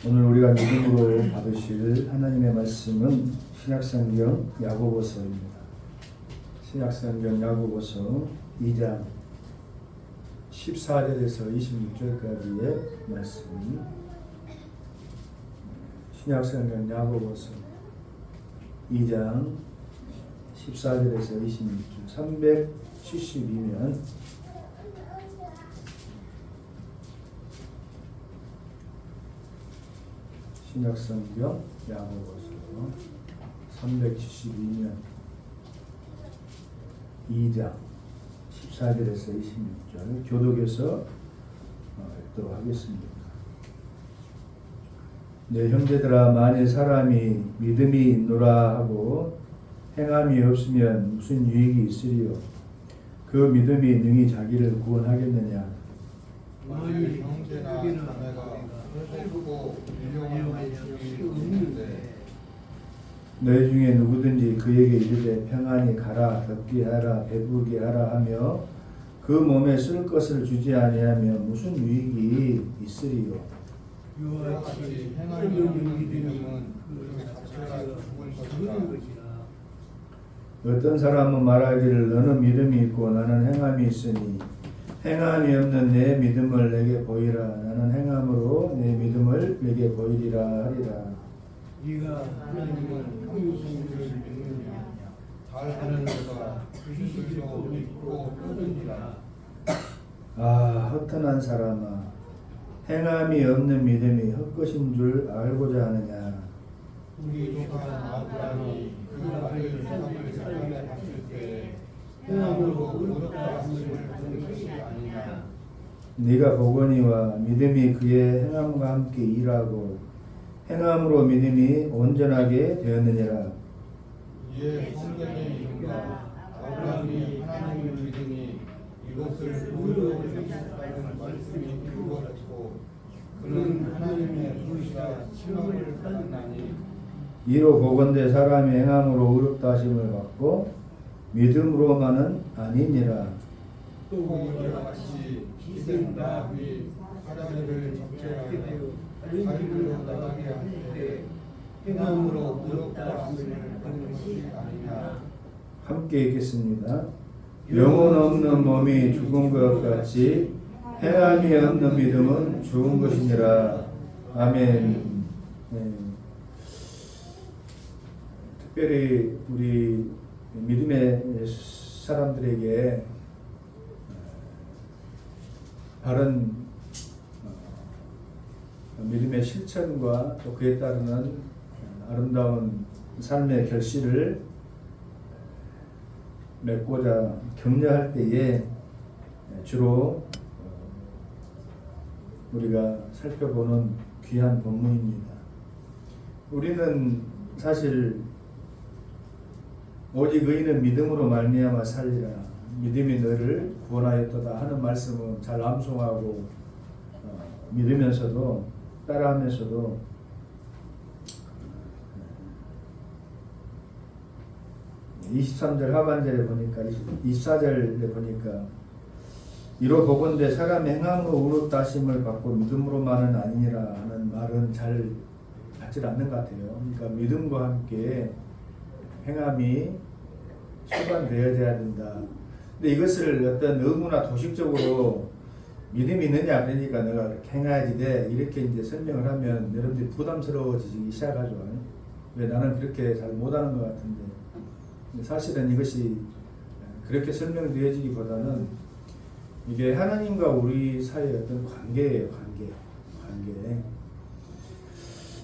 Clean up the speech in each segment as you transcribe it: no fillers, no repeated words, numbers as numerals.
오늘 우리가 믿음으로 받으실 하나님의 말씀은 신약성경 야고보서입니다. 신약성경 야고보서 2장 14절에서 26절까지의 말씀. 신약성경 야고보서 2장 14절에서 26절 372면 신약성경 야고보서 372면 2장 14절에서 26절 교독에서 읽도록 하겠습니다. 내 형제들아, 만일 사람이 믿음이 있노라 하고 행함이 없으면 무슨 유익이 있으리요? 그 믿음이 능히 자기를 구원하겠느냐? 만일 형제나 자매가 슬프고 일용할 적이 없는데 너희 중에 누구든지 그에게 이르되 평안히 가라, 덥게 하라, 배부르게 하라 하며 그 몸에 쓸 것을 주지 아니하면 무슨 유익이 있으리요? 이와 같이 행함이 없는 믿음은 그 자체가 죽은 것이라. 어떤 사람은 말하기를 너는 믿음이 있고 나는 행함이 있으니 행함이 없는 내 믿음을 내게 보이라. 나는 행함으로 내 믿음을 내게 보이리라 하리라. 네가 하나님을 성령을 믿느냐? 잘하는 자가 주시기로 믿고 하느니라. 아, 허탄한 사람아, 행함이 없는 믿음이 헛것인 줄 알고자 하느냐? 우리 조상 아브라함이 그 아들 이삭을 사랑에 바칠 때 행함으로 의롭다 하심을 받은 것이 아니냐. 네가 보거니와 믿음이 그의 행함과 함께 일하고 행함으로 믿음이 온전하게 되었느니라. 이에 성경에 이른바 아브라함이 하나님을 믿으니 이것을 의로 여기셨다는 말씀이 이루어졌고 그는 하나님의 도시가 칭함을 받았나니. 이로 보건대 사람이 행함으로 의롭다 하심을 받고 믿음으로만은 아니니라. 또 이와 같이 기생 라합이 사자들을 적재하여 자기들로 나가게 할 때 행함으로 의롭다 하심을 받은 것이 아니냐. 함께 읽겠습니다. 영혼 없는 몸이 죽은 것 같이 행함이 없는 믿음은 죽은 것이니라. 아멘. 네. 특별히 우리 믿음의 사람들에게 바른 믿음의 실천과 또 그에 따르는 아름다운 삶의 결실을 맺고자 격려할 때에 주로 우리가 살펴보는 귀한 본문입니다. 우리는 사실 오직 의인은 믿음으로 말미암아 살리라, 믿음이 너를 구원하였도다 하는 말씀은 잘 암송하고 믿으면서도 따라하면서도 어, 23절 하반절에 보니까 24절에 보니까 이로 보건대 사람의 행함으로 의롭다 하심을 받고 믿음으로만은 아니니라 하는 말은 잘 받지 않는 것 같아요. 그러니까 믿음과 함께 행함이 수반되어져야 된다. 근데 이것을 어떤 의무나 도식적으로 믿음이 있느냐 그러니까 내가 이렇게 행해야지 돼 이렇게 이제 설명을 하면 여러분들이 부담스러워지기 시작하죠. 왜 나는 그렇게 잘 못하는 것 같은데. 근데 사실은 이것이 그렇게 설명되어지기보다는 이게 하나님과 우리 사이의 어떤 관계예요. 관계.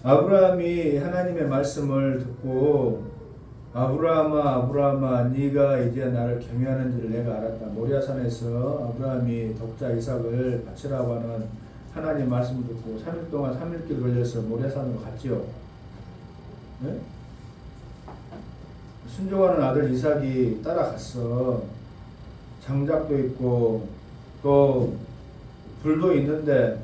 아브라함이 하나님의 말씀을 듣고 아브라함아 네가 이제 나를 경외하는 줄을 내가 알았다. 모리아산에서 아브라함이 독자 이삭을 바치라고 하는 하나님 말씀을 듣고 3일 동안 3일길 걸려서 모리아산으로 갔지요. 네? 순종하는 아들 이삭이 따라갔어. 장작도 있고 또 불도 있는데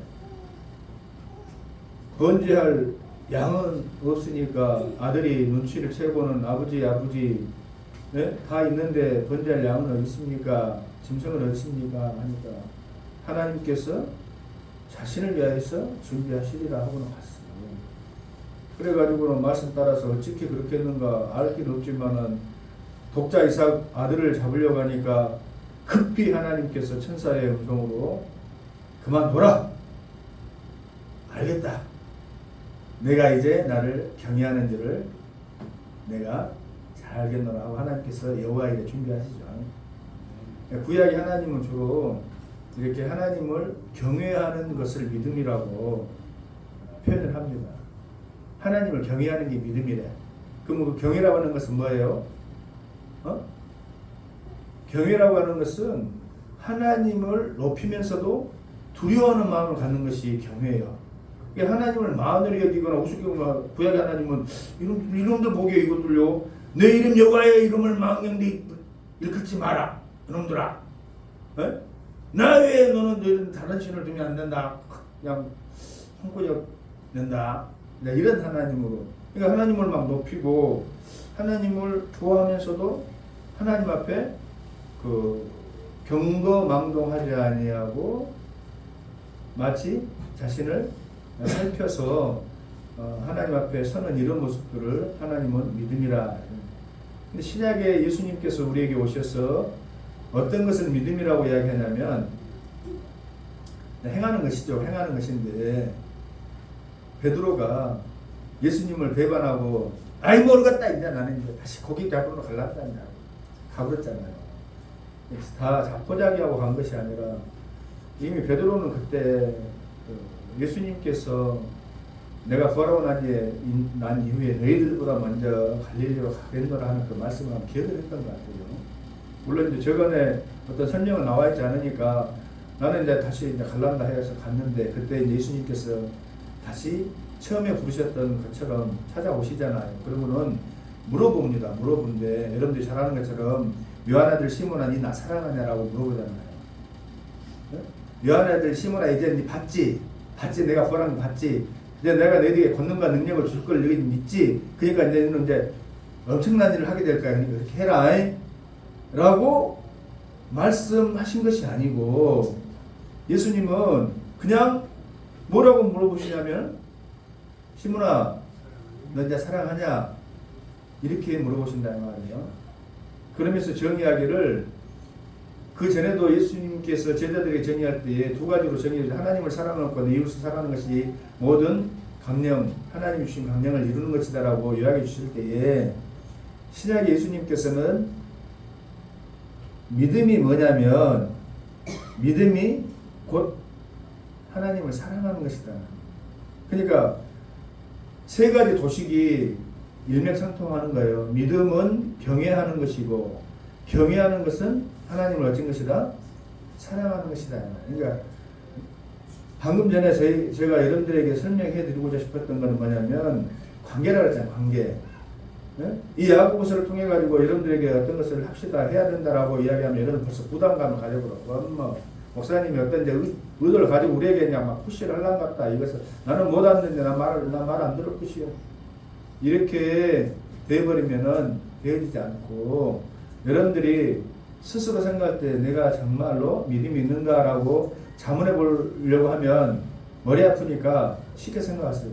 번제할 양은 없으니까 아들이 눈치를 채고는 아버지 네? 다 있는데 번제할 양은 어디 있습니까? 짐승은 어디 있습니까? 하니까 하나님께서 자신을 위하여서 준비하시리라 하고는 갔어. 그래가지고는 말씀 따라서 어떻게 그렇게 했는가 알 길은 없지만은 독자 이삭 아들을 잡으려고 하니까 급히 하나님께서 천사의 음성으로 그만둬라. 알겠다. 내가 이제 나를 경외하는지를 내가 잘 알겠노라 하고 하나님께서 여호와에게 준비하시죠. 구약의 하나님은 주로 이렇게 하나님을 경외하는 것을 믿음이라고 표현을 합니다. 하나님을 경외하는 게 믿음이래. 그럼 그 경외라고 하는 것은 뭐예요? 경외라고 하는 것은 하나님을 높이면서도 두려워하는 마음을 갖는 것이 경외예요. 하나님을 마음으로 여기거나 우습게 보거나 구약의 하나님은 이놈들 보기에 이것들요 내 이름 여호와의 이름을 망령되이 일컫지 마라 이놈들아. 나 외에 너는 다른 신을 두면 안 된다. 그냥 손가락 낸다. 이런 하나님으로. 그러니까 하나님을 막 높이고 하나님을 좋아하면서도 하나님 앞에 그 경거망동하지 아니하고 마치 자신을 살펴서 하나님 앞에 서는 이런 모습들을 하나님은 믿음이라. 근데 신약에 예수님께서 우리에게 오셔서 어떤 것을 믿음이라고 이야기하냐면 행하는 것이죠. 행하는 것인데 베드로가 예수님을 배반하고 아이 모르겠다 이제 나는 이제 다시 고기 잡으러 갈란다 가버렸잖아요. 다 자포자기하고 간 것이 아니라 이미 베드로는 그때 예수님께서 내가 부활하고 난 이후에 너희들보다 먼저 갈릴리로 가겠노라 하는 그 말씀을 기억을 했던 것 같아요. 물론 이제 저번에 어떤 설명은 나와 있지 않으니까 나는 이제 다시 이제 갈란다 해서 갔는데 그때 이제 예수님께서 다시 처음에 부르셨던 것처럼 찾아오시잖아요. 그러면은 물어봅니다. 물어보는데 여러분들이 잘 아는 것처럼 요한 아들 시몬아 니 나 사랑하냐라고 물어보잖아요. 요한 아들 시몬아 이제 니 봤지? 내가 부활한 거 봤지? 이제 내가 너희에게 권능과 능력을 줄 걸 너희 믿지? 그러니까 너희는 이제 엄청난 일을 하게 될 거야. 그러니까 그렇게 해라. 라고 말씀하신 것이 아니고 예수님은 그냥 뭐라고 물어보시냐면 시몬아 너 이제 사랑하냐? 이렇게 물어보신다 이 말이에요. 그러면서 정의하기를 그 전에도 예수님께서 제자들에게 정의할 때에 두 가지로 정의를 하나님을 사랑하고 이웃을 사랑하는 것이 모든 강령 하나님이 주신 강령을 이루는 것이다라고 이야기해 주실 때에 신약의 예수님께서는 믿음이 뭐냐면 믿음이 곧 하나님을 사랑하는 것이다. 그러니까 세 가지 도식이 일맥상통하는 거예요. 믿음은 경외하는 것이고 경외하는 것은 하나님을 어떤 것이다? 사랑하는 것이다. 그러니까 방금 전에 제가 여러분들에게 설명해 드리고자 싶었던 것은 뭐냐면 관계라고 했잖아요. 관계. 이 야고보서를 통해 가지고 여러분들에게 어떤 것을 합시다 해야 된다라고 이야기하면 여러분 벌써 부담감을 가져버려. 목사님이 어떤 의도를 가지고 우리에게 그냥 막 푸시를 하려는 것 같다. 이것을 나는 못 앉는데 나 말 안 들을 것이요. 이렇게 되어버리면은 되어지지 않고 여러분들이 스스로 생각할 때 내가 정말로 믿음이 있는가라고 자문해 보려고 하면 머리 아프니까 쉽게 생각하세요.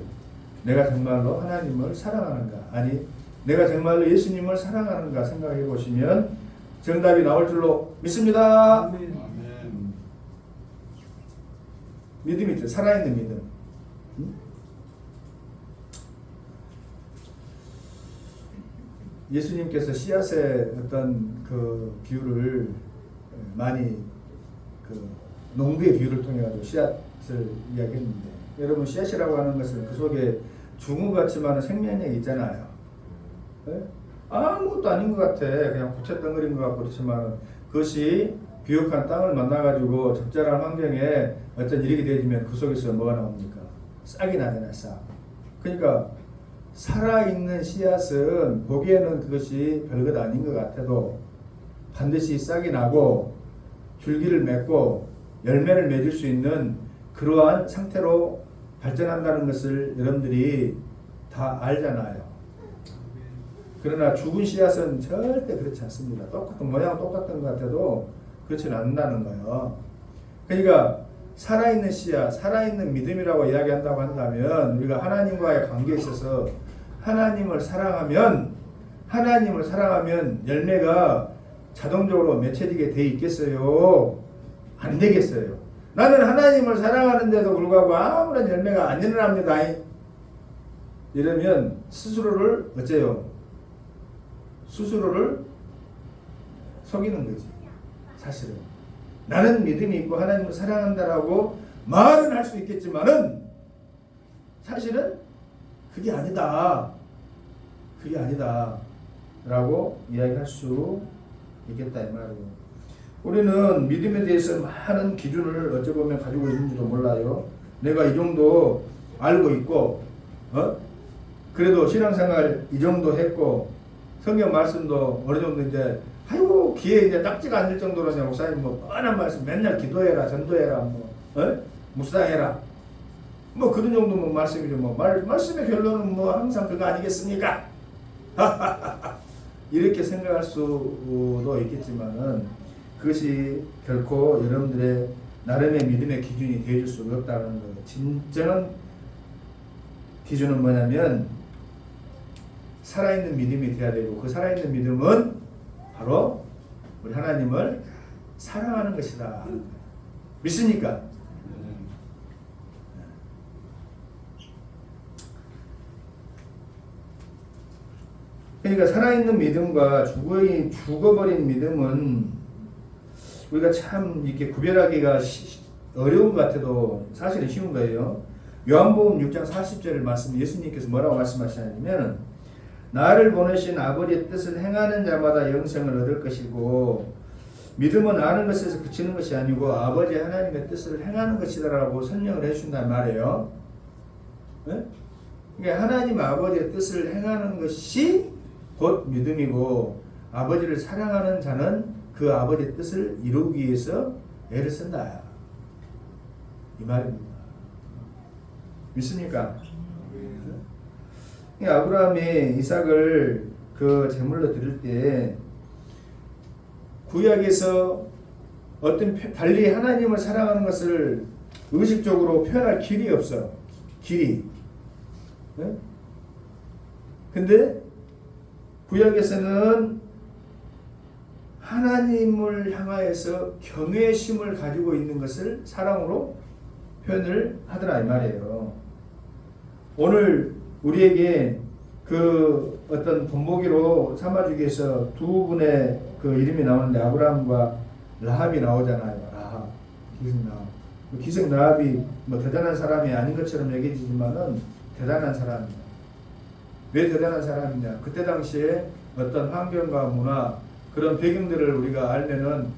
내가 정말로 하나님을 사랑하는가? 아니 내가 정말로 예수님을 사랑하는가 생각해 보시면 정답이 나올 줄로 믿습니다. 아멘. 믿음이 있죠. 살아있는 믿음. 예수님께서 씨앗의 어떤 그 비유를 많이 그 농부의 비유를 통해 가지고 씨앗을 이야기했는데 여러분 씨앗이라고 하는 것은 그 속에 중우 같지만은 생명력이 있잖아요. 네? 아무것도 아닌 것 같아. 그냥 고체 덩어리인 것 같고 그렇지만 그것이 비옥한 땅을 만나가지고 적절한 환경에 어떤 일이 되어지면 그 속에서 뭐가 나옵니까? 싹이 나잖아요. 싹. 그러니까 살아있는 씨앗은 보기에는 그것이 별것 아닌 것 같아도 반드시 싹이 나고 줄기를 맺고 열매를 맺을 수 있는 그러한 상태로 발전한다는 것을 여러분들이 다 알잖아요. 그러나 죽은 씨앗은 절대 그렇지 않습니다. 똑같은 모양 똑같은 것 같아도 그렇지는 않는다는 거예요. 그러니까 살아있는 씨앗, 살아있는 믿음이라고 이야기한다고 한다면 우리가 하나님과의 관계에 있어서 하나님을 사랑하면 열매가 자동적으로 맺혀지게 돼 있겠어요? 안 되겠어요. 나는 하나님을 사랑하는데도 불구하고 아무런 열매가 안 일어납니다. 이러면 스스로를 어째요? 스스로를 속이는 거지. 사실은 나는 믿음이 있고 하나님을 사랑한다라고 말은 할 수 있겠지만은 사실은 그게 아니다. 그게 아니다. 라고 이야기할 수 있겠다 이 말이에요. 우리는 믿음에 대해서 많은 기준을 어찌 보면 가지고 있는지도 몰라요. 내가 이 정도 알고 있고, 그래도 신앙생활 이 정도 했고, 성경 말씀도 어느 정도 이제, 아이고, 귀에 이제 딱지가 안 될 정도로 이제 목사님 뭐 뻔한 말씀 맨날 기도해라, 전도해라, 묵상해라. 뭐 그런 정도 뭐 말씀이죠. 뭐 말씀의 결론은 뭐 항상 그거 아니겠습니까? 이렇게 생각할 수도 있겠지만은 그것이 결코 여러분들의 나름의 믿음의 기준이 되어줄 수가 없다는 거예요. 진정한 기준은 뭐냐면 살아있는 믿음이 되어야 되고 그 살아있는 믿음은 바로 우리 하나님을 사랑하는 것이다. 믿습니까? 그러니까 살아있는 믿음과 죽어버린 믿음은 우리가 참 이렇게 구별하기가 어려운 것 같아도 사실은 쉬운 거예요. 요한복음 6장 40절 말씀 예수님께서 뭐라고 말씀하시냐면 나를 보내신 아버지의 뜻을 행하는 자마다 영생을 얻을 것이고 믿음은 아는 것에서 그치는 것이 아니고 아버지 하나님의 뜻을 행하는 것이다라고 설명을 해준단 말이에요. 네? 그러니까 하나님 아버지의 뜻을 행하는 것이 곧 믿음이고 아버지를 사랑하는 자는 그 아버지의 뜻을 이루기 위해서 애를 쓴다. 이 말입니다. 믿습니까? 아브라함이 이삭을 그 제물로 드릴 때 구약에서 어떤 달리 하나님을 사랑하는 것을 의식적으로 표현할 길이 없어. 길이. 네? 근데 구약에서는 하나님을 향하여서 경외심을 가지고 있는 것을 사랑으로 표현을 하더라 이 말이에요. 오늘 우리에게 그 어떤 본보기로 삼아주기 위해서 두 분의 그 이름이 나오는데 아브라함과 라합이 나오잖아요. 라합, 기생라합. 기생라합이 뭐 대단한 사람이 아닌 것처럼 얘기지만은 대단한 사람이다. 왜 대단한 사람이냐? 그때 당시에 어떤 환경과 문화 그런 배경들을 우리가 알면은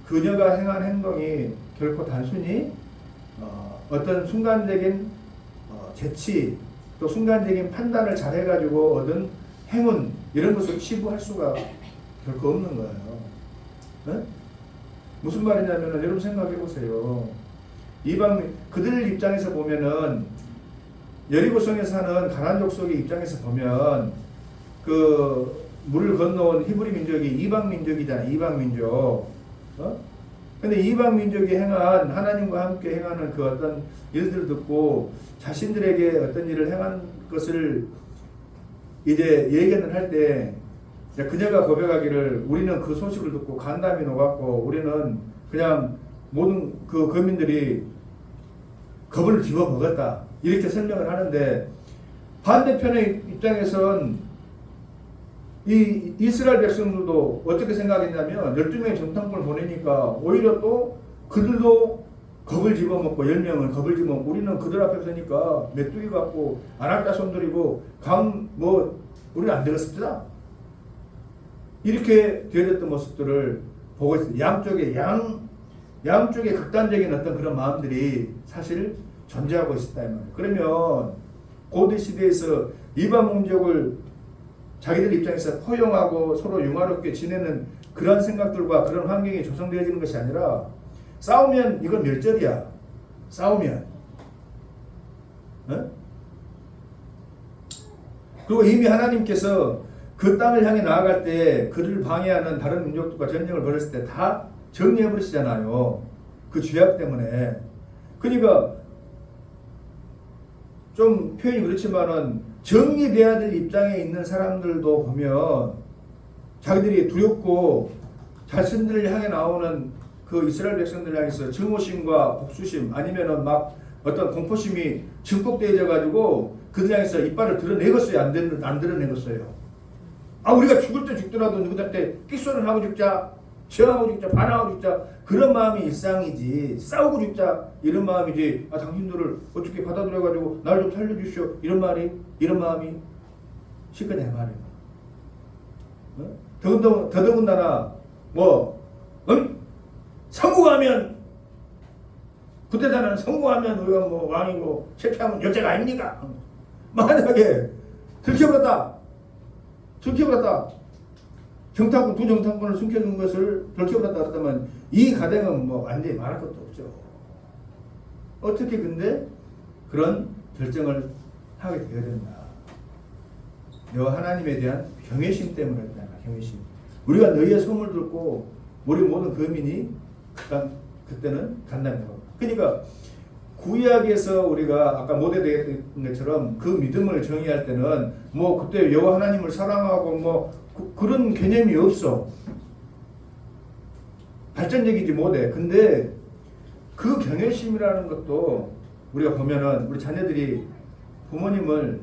그녀가 행한 행동이 결코 단순히 어떤 순간적인 재치 또 순간적인 판단을 잘해가지고 얻은 행운 이런 것을 치부할 수가 결코 없는 거예요. 네? 무슨 말이냐면은 여러분 생각해 보세요. 그들 입장에서 보면은 여리고성에 사는 가나안 족속의 입장에서 보면 그 물을 건너온 히브리 민족이 이방 민족이잖아. 이방 민족. 근데 이방 민족이 행한 하나님과 함께 행하는 그 어떤 일들을 듣고 자신들에게 어떤 일을 행한 것을 이제 예견을 할 때 그녀가 고백하기를 우리는 그 소식을 듣고 간담이 녹았고 우리는 그냥 모든 그 거민들이 겁을 집어 먹었다. 이렇게 설명을 하는데 반대편의 입장에선 이 이스라엘 백성들도 어떻게 생각했냐면 12명의 정탐꾼을 보내니까 오히려 또 그들도 겁을 집어먹고 10명은 겁을 집어먹고 우리는 그들 앞에 서니까 메뚜기 같고 아낙다 손들이고 우리는 안 되겠습니다. 이렇게 되어졌던 모습들을 보고 있어요. 양쪽에 극단적인 어떤 그런 마음들이 사실 존재하고 있었다 이 말이에요. 그러면 고대 시대에서 이방 민족을 자기들 입장에서 포용하고 서로 융화롭게 지내는 그런 생각들과 그런 환경이 조성되어지는 것이 아니라 싸우면 이건 멸절이야. 싸우면. 그리고 이미 하나님께서 그 땅을 향해 나아갈 때 그를 방해하는 다른 민족들과 전쟁을 벌였을 때 다 정리해 버리시잖아요. 그 죄악 때문에. 그러니까 좀 표현이 그렇지만은 정리돼야 될 입장에 있는 사람들도 보면 자기들이 두렵고 자신들을 향해 나오는 그 이스라엘 백성들 향해서 증오심과 복수심 아니면은 막 어떤 공포심이 증폭되어져 가지고 그들 향해서 이빨을 드러내겠어요? 안 드러내겠어요? 아, 우리가 죽을 때 죽더라도 누구한테 끽소리를 하고 죽자, 저항하고 죽자, 반항하고 죽자, 그런 마음이 일상이지. 싸우고 죽자 이런 마음이지. 아, 당신들을 어떻게 받아들여 가지고 날 좀 살려주시오 이런 마음이 실컷 내 말이에요. 어? 더더군다나 성공하면 구태다는 성공하면 우리가 뭐 왕이고 실패하면 여자가 아닙니까? 만약에 들켜버렸다. 정탐꾼 두 정탐꾼을 숨겨둔 것을 들켜버렸다 그러면 이 가정은 뭐 완전히 말할 것도 없죠. 어떻게 근데 그런 결정을 하게 되어야 된다. 여호와 하나님에 대한 경외심 때문에 그랬다. 경외심. 우리가 너희의 소문을 듣고 우리 모든 거민이 그때는 간다는 거. 그러니까 구약에서 우리가 아까 모델되었던 것처럼 그 믿음을 정의할 때는 뭐 그때 여호와 하나님을 사랑하고 뭐 그런 개념이 없어. 발전적이지 못해. 근데 그 경외심이라는 것도 우리가 보면은 우리 자녀들이 부모님을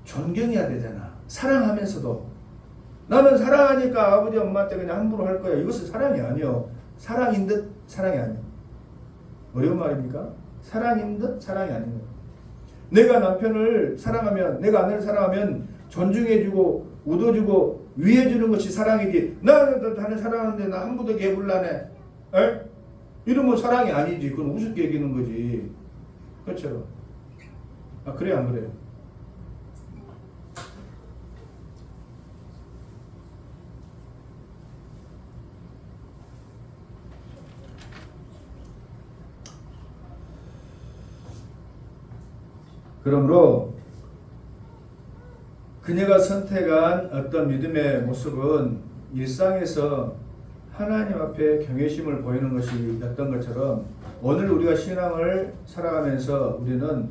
존경해야 되잖아. 사랑하면서도 나는 사랑하니까 아버지 엄마한테 그냥 함부로 할 거야. 이것은 사랑이 아니요. 사랑인 듯 사랑이 아니요. 어려운 말입니까? 사랑인 듯 사랑이 아닌 거예요. 내가 남편을 사랑하면, 내가 아내를 사랑하면 존중해주고 웃어주고 위해주는 것이 사랑이지. 나는 자네 사랑하는데 나 함부로 개불나네. 이러면 사랑이 아니지. 그건 우습게 여기는 거지. 그렇죠? 아, 그래요, 안 그래요? 그러므로 그녀가 선택한 어떤 믿음의 모습은 일상에서 하나님 앞에 경외심을 보이는 것이었던 것처럼 오늘 우리가 신앙을 살아가면서 우리는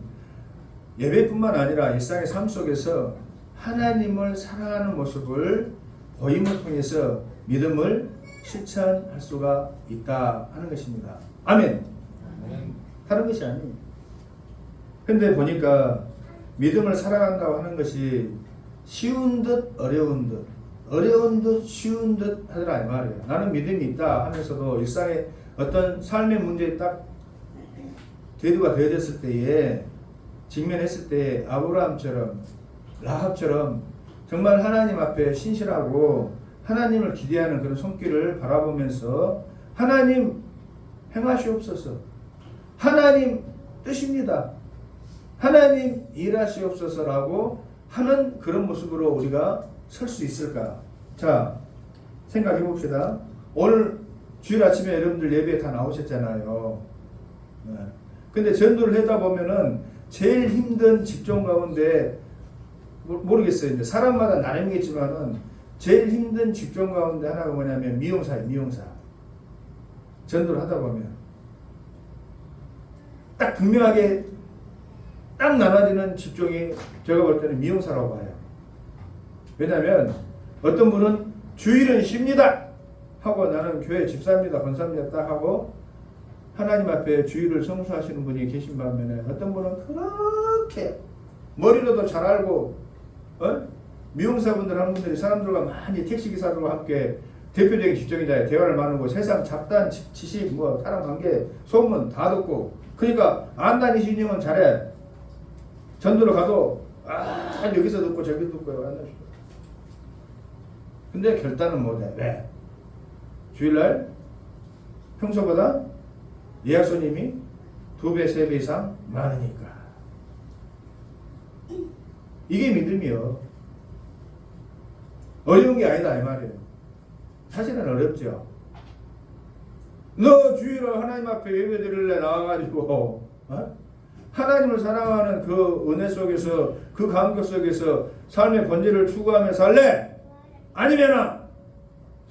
예배뿐만 아니라 일상의 삶 속에서 하나님을 사랑하는 모습을 보임을 통해서 믿음을 실천할 수가 있다 하는 것입니다. 아멘. 다른 것이 아니에요. 근데 보니까 믿음을 살아간다고 하는 것이 쉬운 듯 어려운 듯 쉬운 듯 하더라 이 말이에요. 나는 믿음이 있다 하면서도 일상의 어떤 삶의 문제에 딱 대두가 되어졌을 때에 직면했을 때 아브라함처럼 라합처럼 정말 하나님 앞에 신실하고 하나님을 기대하는 그런 손길을 바라보면서 하나님 행하시옵소서, 하나님 뜻입니다, 하나님 일하시옵소서라고 하는 그런 모습으로 우리가 설 수 있을까? 자, 생각해 봅시다. 오늘 주일 아침에 여러분들 예배에 다 나오셨잖아요. 근데 전도를 하다 보면은 제일 힘든 직종 가운데 모르겠어요. 이제 사람마다 나름이겠지만은 제일 힘든 직종 가운데 하나가 뭐냐면 미용사예요. 미용사. 전도를 하다 보면 딱 분명하게 딱 나눠지는 직종이 제가 볼 때는 미용사라고 봐요. 왜냐하면 어떤 분은 주일은 쉽니다 하고 나는 교회 집사입니다, 권사입니다 딱 하고 하나님 앞에 주일을 성수하시는 분이 계신 반면에 어떤 분은 그렇게 머리로도 잘 알고 미용사분들 한 분들이 사람들과 많이 택시기사들과 함께 대표적인 직종이잖아요. 대화를 나누고 세상 잡다한 지식 뭐 사람 관계 소문 다 듣고 그러니까 안 다니시면 잘해. 전도로 가도 여기서 듣고 저기 듣고 안 다니시고 근데 결단은 못해. 왜? 주일날 평소보다 예약 손님이 2배, 3배 이상 많으니까. 이게 믿음이요. 어려운 게 아니다 이 말이에요. 사실은 어렵죠. 너 주일날 하나님 앞에 예배 드릴래 나와가지고 하나님을 사랑하는 그 은혜 속에서 그 감격 속에서 삶의 본질을 추구하며 살래? 아니면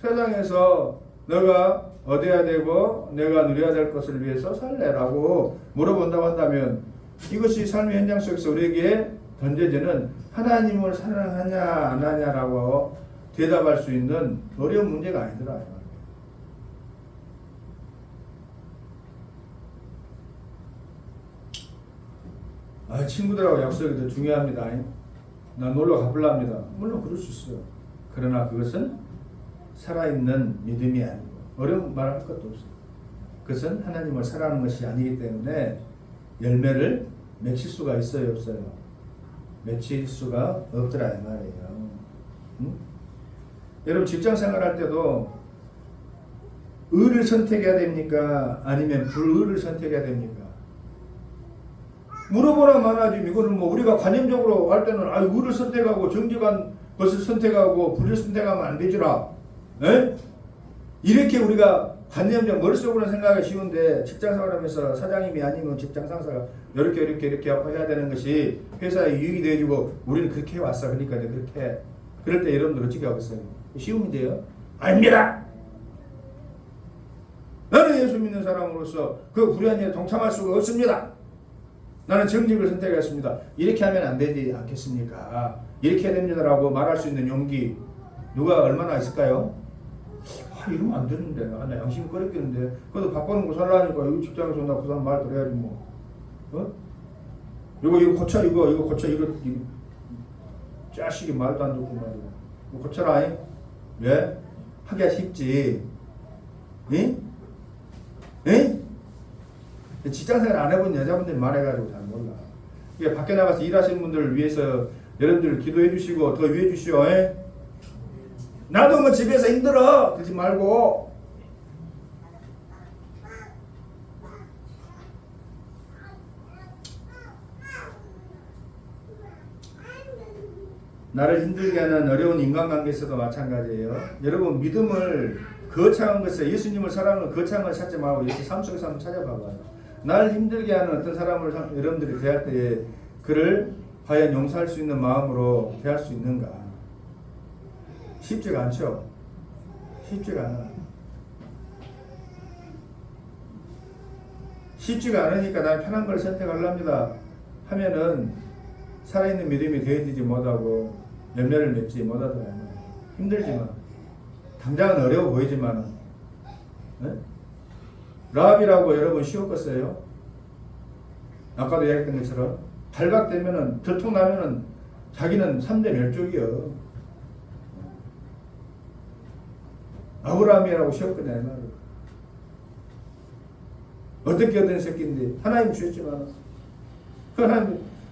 세상에서 너가 얻어야 되고 내가 누려야 될 것을 위해서 살래라고 물어본다고 한다면 이것이 삶의 현장 속에서 우리에게 던져지는 하나님을 사랑하냐 안 하냐라고 대답할 수 있는 어려운 문제가 아니더라. 친구들하고 약속이 더 중요합니다. 나 놀러 가볼랍니다. 물론 그럴 수 있어요. 그러나 그것은 살아있는 믿음이 아니고 어려운 말할 것도 없어요. 그것은 하나님을 사랑하는 것이 아니기 때문에 열매를 맺힐 수가 있어요, 없어요? 맺힐 수가 없더라 이 말이에요. 응? 여러분 직장 생활할 때도 의를 선택해야 됩니까? 아니면 불의를 선택해야 됩니까? 물어보나 마나지. 이거는 뭐 우리가 관념적으로 할 때는 의를 선택하고 정직한 것을 선택하고 불의를 선택하면 안 되지라. 에? 이렇게 우리가 관념적 머릿속으로 생각하기 쉬운데 직장 생활하면서 사장님이 아니면 직장 상사가 이렇게 하고 해야 되는 것이 회사에 유익이 되어지고 우리는 그렇게 해왔어. 그러니까 그렇게 그럴 때 여러분들 어떻게 하겠어요? 쉬운 문제예요? 아닙니다. 나는 예수 믿는 사람으로서 그 불의한 일에 동참할 수가 없습니다. 나는 정직을 선택했습니다. 이렇게 하면 안 되지 않겠습니까? 이렇게 해야 됩니다라고 말할 수 있는 용기 누가 얼마나 있을까요? 이러면 안 되는데 나 양심이 꺼렸겠는데 그래도 바빠는 거 살라니까 여기 직장에서 나 그 사람 말 들어야지 뭐. 이거 고쳐 이거 고쳐 이거 짜식이 말도 안 듣고 말이야. 이거 고쳐라. 왜? 하기가 쉽지. 응? 응? 직장생활 안 해본 여자분들이 말해가지고 잘 몰라. 이게 밖에 나가서 일하시는 분들을 위해서 여러분들 기도해 주시고 더 위해 주시오. 나도 뭐 집에서 힘들어 그러지 말고 나를 힘들게 하는 어려운 인간관계에서도 마찬가지예요. 여러분 믿음을 거창한 것에 예수님을 사랑하는 거창한 걸 찾지 말고 이렇게 삶 속에서 한번 찾아봐봐요. 나를 힘들게 하는 어떤 사람을 여러분들이 대할 때에 그를 과연 용서할 수 있는 마음으로 대할 수 있는가? 쉽지가 않죠. 쉽지가 않아. 쉽지가 않으니까 난 편한 걸 선택하려합니다 하면은 살아있는 믿음이 되어지지 못하고 열매를 맺지 못하더라고요. 힘들지만 당장은 어려워 보이지만 라합이라고 여러분 쉬웠겠어요? 아까도 이야기했던 것처럼 발각되면은 들통나면은 자기는 3대 멸족이요. 아브라함이라고 쉬웠거든요. 말을. 어떻게 얻은 새끼인데 하나님 주셨지만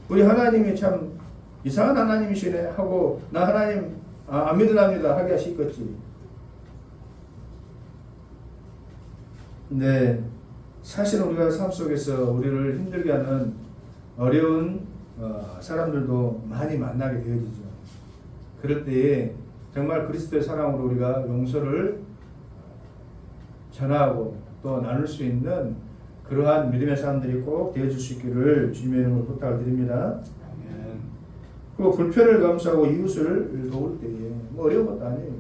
우리 하나님이 참 이상한 하나님이시네 하고 나 하나님 안 믿으랍니다 하기가 쉽겠지. 근데 사실은 우리가 삶 속에서 우리를 힘들게 하는 어려운 사람들도 많이 만나게 되어지죠. 그럴 때에 정말 그리스도의 사랑으로 우리가 용서를 전하고 또 나눌 수 있는 그러한 믿음의 사람들이 꼭 되어줄 수 있기를 주님의 이름으로 부탁을 드립니다. 그 불편을 감수하고 이웃을 도울 때에 뭐 어려운 것도 아니에요.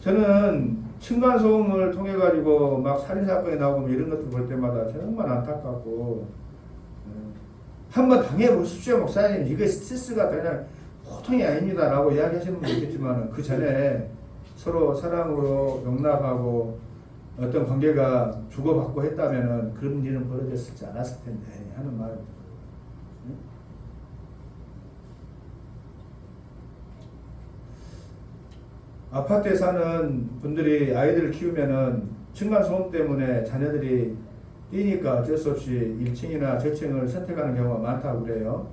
저는 층간소음을 통해 가지고 막 살인사건이 나오고 이런 것들 볼 때마다 정말 안타깝고 한번 당해보십시오 목사님 이게 스트레스가 그냥 보통이 아닙니다 라고 이야기하시는 분도 있겠지만 그 전에 서로 사랑으로 용납하고 어떤 관계가 주고받고 했다면 그런 일은 벌어졌지 않았을 텐데 하는 말입니다. 아파트에 사는 분들이 아이들을 키우면은 층간소음 때문에 자녀들이 뛰니까 어쩔 수 없이 1층이나 저층을 선택하는 경우가 많다고 그래요.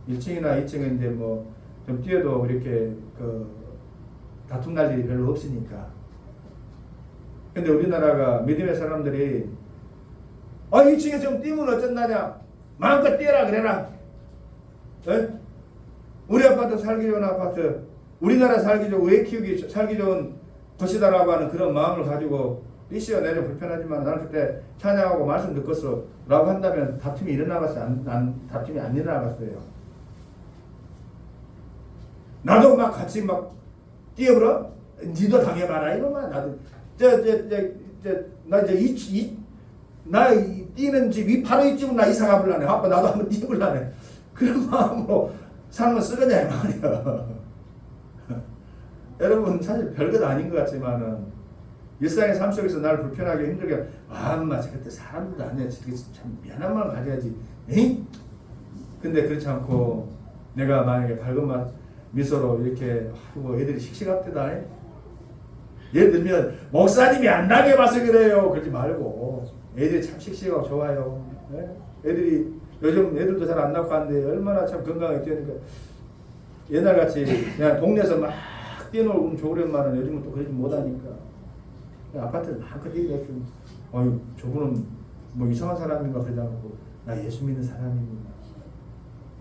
1층이나 2층은 이제 뭐 좀 뛰어도 이렇게 그 다툼 날 일이 별로 없으니까. 근데 우리나라가 믿음의 사람들이 2층에 좀 뛰면 어쩐다냐 마음껏 뛰어라 그래라. 에? 우리 아파트 살기 좋은 아파트 우리나라 살기 좋은 살기 좋은 도시다라고 하는 그런 마음을 가지고 뛰시오. 내려 불편하지만 나는 그때 찬양하고 말씀 듣겠어 라고 한다면 다툼이 일어나갔어요? 다툼이 안 일어나갔어요. 나도 막 같이 막 뛰어버려? 니도 당해봐라 이러면 나도 나 이제 나 뛰는 집 이 바로 이쯤은 나 이사 가볼라네. 아빠 나도 한번 뛰어볼라네. 그런 마음으로 사는 건 쓰겠냐 이 말이야. 여러분 사실 별것 아닌 것 같지만은 일상의 삶 속에서 나를 불편하게 힘들게 엄마 그때 사람들도 아니야. 참 미안한 마음 가져야지. 에이? 근데 그렇지 않고 내가 만약에 밝은 미소로 이렇게 아이고 애들이 씩씩합디다. 예를 들면 목사님이 안 당해봐서 그래요. 그러지 말고 애들이 참 씩씩하고 좋아요. 네? 애들이 요즘 애들도 잘 안 낳고 하는데 얼마나 참 건강하게 뛰니까 옛날같이 그냥 동네에서 막 뛰어놀고 좋으련만은 요즘은 또 그러지 못하니까 아파트를 마음껏 뛰기가 좀 어이 저분은 뭐 이상한 사람인가 그러지 않고 나 예수 믿는 사람입니다.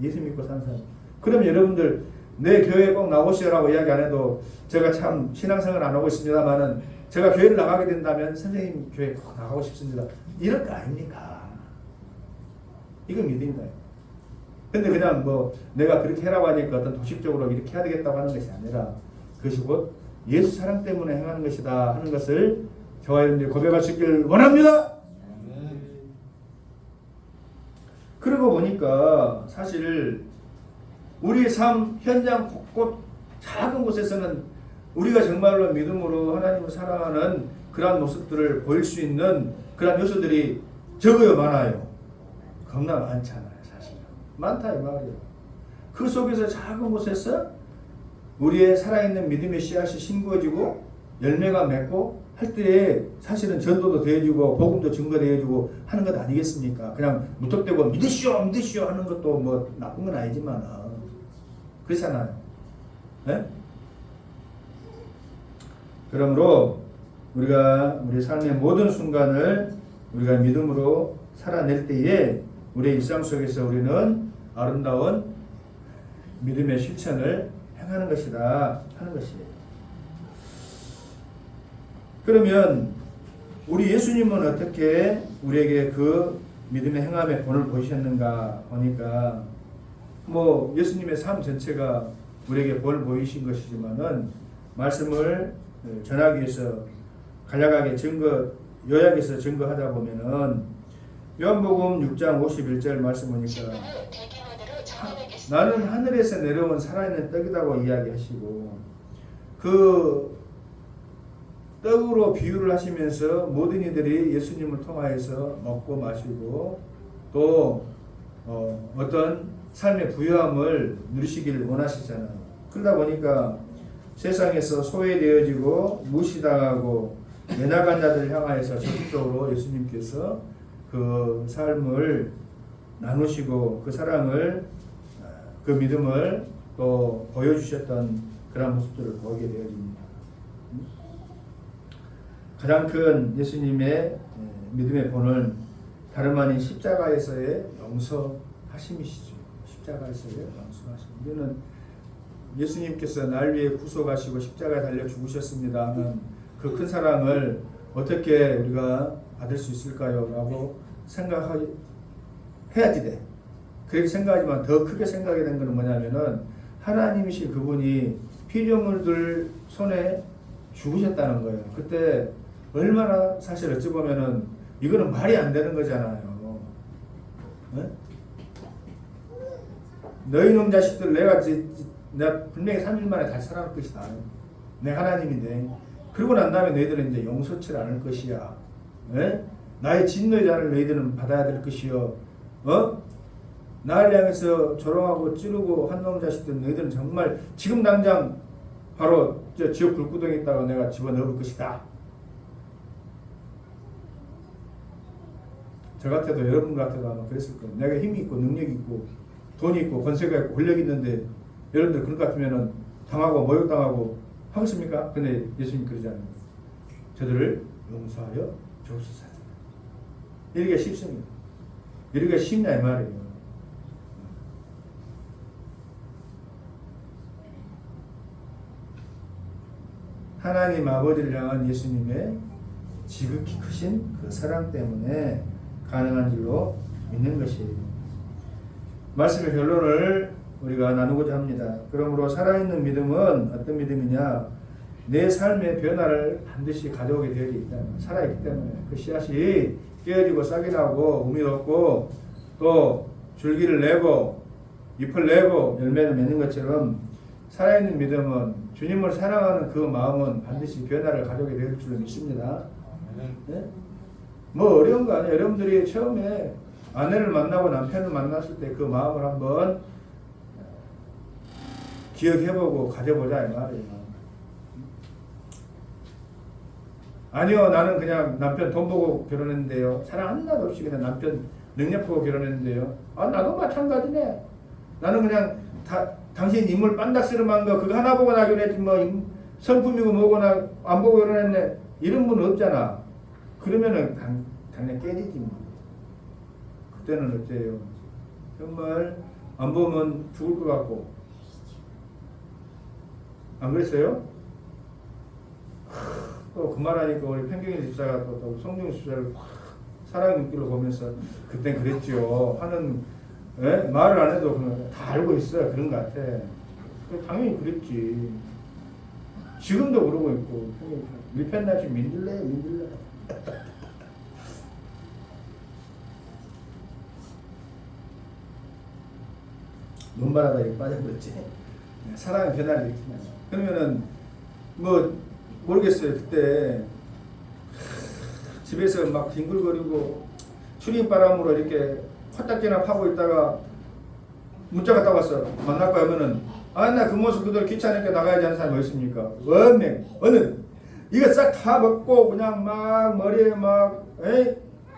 예수 믿고 사는 사람. 그러면 여러분들 내 교회에 꼭 나오시라고 이야기 안 해도 제가 참 신앙생활 안 하고 있습니다만은 제가 교회를 나가게 된다면 선생님 교회 꼭 나가고 싶습니다. 이럴 거 아닙니까? 이건 믿음이다. 근데 그냥 뭐 내가 그렇게 해라고 하니까 어떤 도식적으로 이렇게 해야 되겠다고 하는 것이 아니라 그것이 곧 예수 사랑 때문에 행하는 것이다 하는 것을 저와 여러분들이 고백할 수 있기를 원합니다. 그러고 보니까 사실 우리 삶 현장 곳곳 작은 곳에서는 우리가 정말로 믿음으로 하나님을 사랑하는 그러한 모습들을 보일 수 있는 그러한 요소들이 적어요, 많아요? 겁나 많잖아요, 사실. 많다 이 말이에요. 그 속에서 작은 곳에서 우리의 살아있는 믿음의 씨앗이 심겨지고 열매가 맺고 할 때에 사실은 전도도 되어지고 복음도 증거되어지고 하는 것 아니겠습니까? 그냥 무턱대고 믿으시오 하는 것도 뭐 나쁜 건 아니지만 그렇잖아요. 네? 그러므로 우리가 우리 삶의 모든 순간을 우리가 믿음으로 살아낼 때에 우리의 일상 속에서 우리는 아름다운 믿음의 실천을 행하는 것이다 하는 것이에요. 그러면 우리 예수님은 어떻게 우리에게 그 믿음의 행함의 본을 보이셨는가 보니까 뭐 예수님의 삶 전체가 우리에게 본을 보이신 것이지만은 말씀을 전하기 위해서 간략하게 요약해서 증거하다 보면은 요한복음 6장 51절 말씀 보니까 나는 하늘에서 내려온 살아있는 떡이라고 이야기하시고 그 떡으로 비유를 하시면서 모든 이들이 예수님을 통하여서 먹고 마시고 또 어떤 삶의 부유함을 누리시기를 원하시잖아요. 그러다 보니까 세상에서 소외되어지고 무시당하고 매나간 자들을 향하여서 적극적으로 예수님께서 그 삶을 나누시고 그 사랑을 그 믿음을 또 보여주셨던 그런 모습들을 보게 되어집니다. 가장 큰 예수님의 믿음의 본은 다름 아닌 십자가에서의 용서하심이시죠. 십자가에서의 용서하심. 이거는 예수님께서 날 위해 구속하시고 십자가에 달려 죽으셨습니다 하는 그 큰 사랑을 어떻게 우리가 받을 수 있을까요? 라고 생각해야지 돼. 그렇게 생각하지만 더 크게 생각하게 된 것은 뭐냐면은 하나님이신 그분이 피조물들 손에 죽으셨다는 거예요. 그때 얼마나 사실 어찌 보면은 이거는 말이 안 되는 거잖아요. 네? 너희 놈 자식들 내가 분명히 3일 만에 다시 살아날 것이다. 내 하나님인데 그러고 난 다음에 너희들은 이제 용서치 않을 것이야. 네? 나의 진노의 잔을 너희들은 받아야 될 것이요. 나를 향해서 조롱하고 찌르고 한 놈 자식들 너희들은 정말 지금 당장 바로 저 지옥 불구덩이에 있다가 내가 집어넣을 것이다. 저 같아도 여러분 같아도 아마 그랬을 거예요. 내가 힘이 있고 능력이 있고 돈이 있고 권세가 있고 권력이 있는데 여러분들 그럴 것 같으면 당하고 모욕당하고 하겠습니까? 근데 예수님 그러지 않아요. 저들을 용서하여 주옵소서. 이렇게 쉽습니다. 이렇게 쉽냐 이 말이에요. 하나님 아버지를 향한 예수님의 지극히 크신 그 사랑 때문에 가능한 줄로 믿는 것이에요. 말씀의 결론을 우리가 나누고자 합니다. 그러므로 살아있는 믿음은 어떤 믿음이냐? 내 삶의 변화를 반드시 가져오게 되어 있다. 살아있기 때문에 그 씨앗이 깨어지고 싹이 나고 우미 없고 또 줄기를 내고 잎을 내고 열매를 맺는 것처럼 살아있는 믿음은 주님을 사랑하는 그 마음은 반드시 변화를 가져오게 될 줄 믿습니다. 네? 뭐 어려운 거 아니에요. 여러분들이 처음에 아내를 만나고 남편을 만났을 때 그 마음을 한번 기억해보고 가져보자 이 말이에요. 아니요, 나는 그냥 남편 돈 보고 결혼했는데요. 사랑 하나도 없이 그냥 남편 능력 보고 결혼했는데요. 아, 나도 마찬가지네. 나는 그냥 당신 인물 빤닥스름한 거 그거 하나 보고 나 결혼했지 뭐 성품이고 뭐고 나 안 보고 결혼했네. 이런 분 없잖아. 그러면은 당연히 깨지지 뭐. 그때는 어째요? 정말 안 보면 죽을 것 같고. 안 그랬어요? 또 그 말하니까 우리 평경일 집사가 또 성경 집사를 사랑의 눈길로 보면서 그땐 그랬죠 하는 말을 안 해도 그냥 다 알고 있어요. 그런 것 같아. 당연히 그랬지. 지금도 그러고 있고 밀펜나시 민들레 눈바라다에 빠져버렸지. 사랑의 변화를 일으키면 그러면은 뭐 모르겠어요. 그때 집에서 막 뒹굴거리고 추리바람으로 이렇게 화딱지나 파고 있다가 문자가 딱 왔어. 만날 거 하면은 나 그 모습 그대로 귀찮으니까 나가야지 하는 사람이 어딨습니까? 어느 이거 싹 다 먹고 그냥 막 머리에 막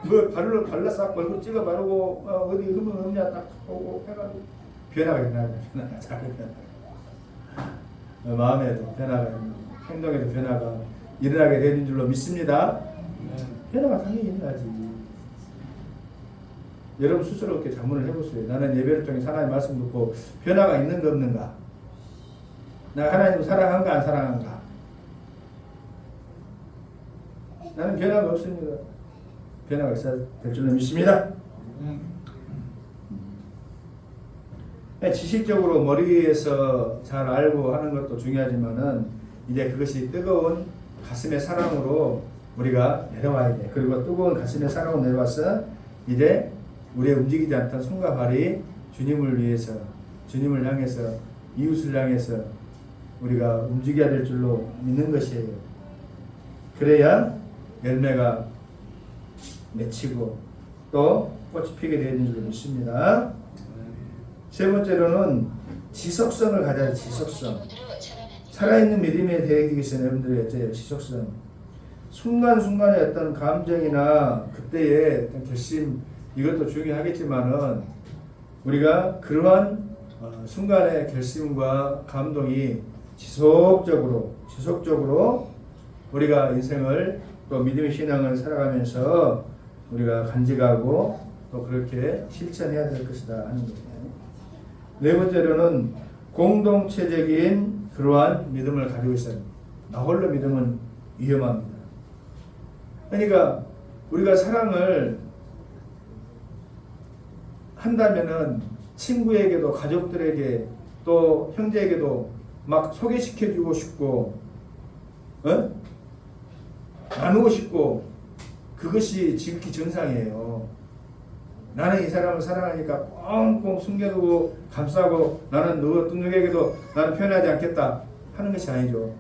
뭐 발라 싹 얼굴 찍어 바르고 어디 흠은 없냐 딱 보고 해가지고 변화가 있나 작은 변화. 마음에도 변화가 있는 행동에도 변화가 일어나게 되는 줄로 믿습니다. 변화가 당연히 일어나지. 여러분 스스로 이렇게 자문을 해보세요. 나는 예배를 통해 하나님의 말씀 듣고 변화가 있는가 없는가? 나 하나님을 사랑한가 안 사랑한가? 나는 변화가 없습니다. 변화가 있어야 될 줄로 믿습니다. 지식적으로 머리에서 잘 알고 하는 것도 중요하지만은 이제 그것이 뜨거운 가슴의 사랑으로 우리가 내려와야 돼. 그리고 뜨거운 가슴의 사랑으로 내려와서 이제 우리의 움직이지 않던 손과 발이 주님을 위해서, 주님을 향해서, 이웃을 향해서 우리가 움직여야 될 줄로 믿는 것이에요. 그래야 열매가 맺히고 또 꽃이 피게 되는 줄로 믿습니다. 세 번째로는 지속성을 가져야 지속성. 살아있는 믿음에 대해 계신 여러분들의 어째요? 지속성. 순간순간의 어떤 감정이나 그때의 어떤 결심 이것도 중요하겠지만은 우리가 그러한 순간의 결심과 감동이 지속적으로 우리가 인생을 또 믿음의 신앙을 살아가면서 우리가 간직하고 또 그렇게 실천해야 될 것이다 하는 거예요. 네 번째로는 공동체적인 그러한 믿음을 가지고 있어요. 나 홀로 믿음은 위험합니다. 그러니까 우리가 사랑을 한다면은 친구에게도 가족들에게 또 형제에게도 막 소개시켜주고 싶고 나누고 싶고 그것이 지극히 정상이에요. 나는 이 사람을 사랑하니까 꽁꽁 숨겨두고 감싸고 나는 누구에게도 나는 표현하지 않겠다 하는 것이 아니죠.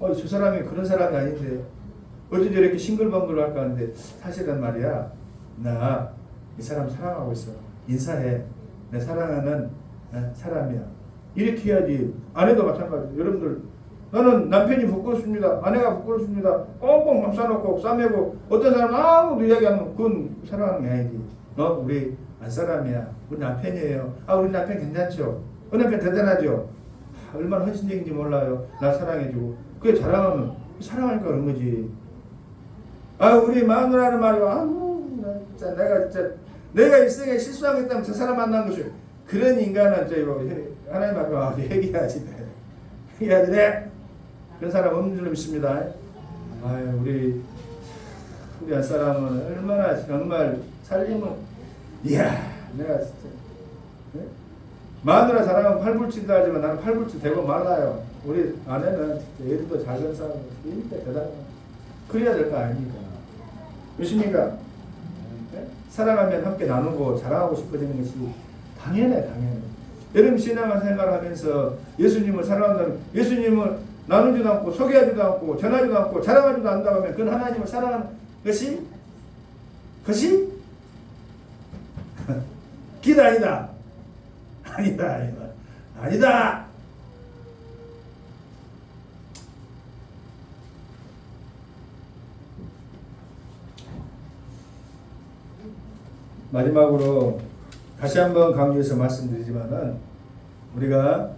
저 사람이 그런 사람이 아닌데 어찌 저렇게 싱글벙글 할까 하는데 사실은 말이야 나 이 사람 사랑하고 있어. 인사해. 내 사랑하는 사람이야. 이렇게 해야지. 아내도 마찬가지. 여러분들 나는 남편이 부끄럽습니다. 아내가 부끄럽습니다. 꽁꽁 감싸놓고 싸매고 어떤 사람은 아무도 이야기 안 하면 그건 사랑하는 게 아니지. 우리 안 사람이야. 우리 남편이에요. 우리 남편 괜찮죠? 우리 남편 대단하죠? 얼마나 헌신적인지 몰라요. 나 사랑해주고. 그게 자랑하면 사랑하니까 그런 거지. 우리 마누라는 말이야. 내가 일생에 실수하겠다면 저 사람 만난 것이 그런 인간은 하나님 앞에 회개해야지 돼. 회개해야지 돼. 그런 사람 없는 줄로 믿습니다. 우리 윗사람은 얼마나 정말 살림은 이야 내가 진짜 마누라 사랑하면 팔불치다 하지만 나는 팔불치 되고 말라요. 우리 아내는 애들도 작은 사람 진짜 대단해. 그래야 될 거 아닙니까? 그렇습니까? 네? 사랑하면 함께 나누고 자랑하고 싶어지는 것이 당연해. 여러분 신앙을 생활하면서 예수님을 사랑한다면 예수님을 나누지도 않고 소개하지도 않고 전하지도 않고 자랑하지도 않는다고 하면 그건 하나님을 사랑하는 것이 기도 아니다. 아니다. 마지막으로 다시 한번 강조해서 말씀드리지만은 우리가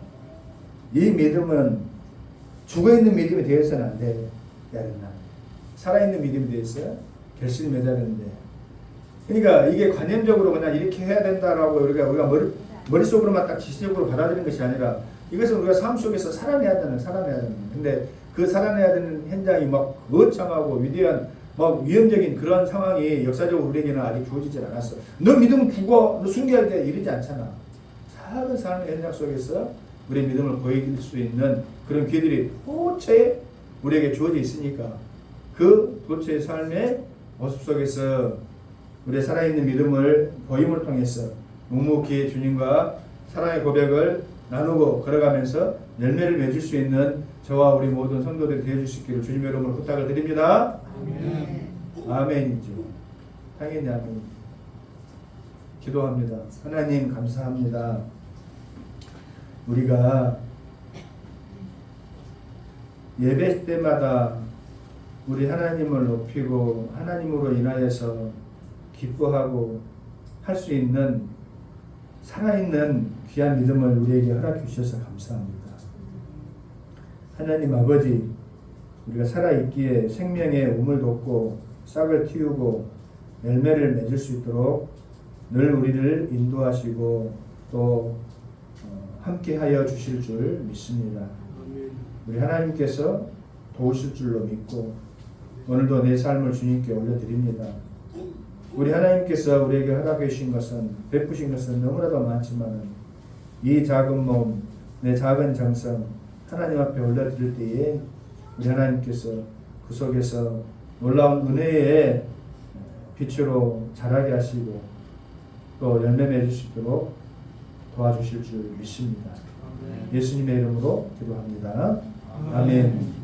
이 믿음은 죽어있는 믿음이 되어서는 안 돼야 된다. 살아있는 믿음이 되어서 결실을 맺어야 되는데, 그러니까 이게 관념적으로 그냥 이렇게 해야 된다라고 우리가 머릿속으로만 딱 지식적으로 받아들이는 것이 아니라 이것은 우리가 삶 속에서 살아내야 되는. 근데 그 살아내야 되는 현장이 막 거창하고 위대한 막 위험적인 그런 상황이 역사적으로 우리에게는 아직 주어지질 않았어. 너 믿으면 죽어, 너 순교할 때 이러지 않잖아. 작은 삶의 현장 속에서 우리의 믿음을 보여줄 수 있는 그런 기회들이 도처에 우리에게 주어져 있으니까 그 도처의 삶의 모습 속에서 우리의 살아있는 믿음을 보임을 통해서 묵묵히 주님과 사랑의 고백을 나누고 걸어가면서 열매를 맺을 수 있는 저와 우리 모든 성도들이 되어줄 수 있기를 주님의 이름으로 부탁을 드립니다. 아멘이죠. 당연히 아멘. 기도합니다. 하나님 감사합니다. 우리가 예배 때마다 우리 하나님을 높이고 하나님으로 인하여서 기뻐하고 할 수 있는 살아있는 귀한 믿음을 우리에게 허락해 주셔서 감사합니다. 하나님 아버지, 우리가 살아있기에 생명의 우물 돋고 싹을 틔우고 열매를 맺을 수 있도록 늘 우리를 인도하시고 또 함께하여 주실 줄 믿습니다. 우리 하나님께서 도우실 줄로 믿고 오늘도 내 삶을 주님께 올려드립니다. 우리 하나님께서 우리에게 허락해 주신 것은, 베푸신 것은 너무나도 많지만 이 작은 몸, 내 작은 정성 하나님 앞에 올려드릴 때에 우리 하나님께서 그 속에서 놀라운 은혜의 빛으로 자라게 하시고 또 열매 맺을 수 있도록 도와주실 줄 믿습니다. 예수님의 이름으로 기도합니다. 아멘.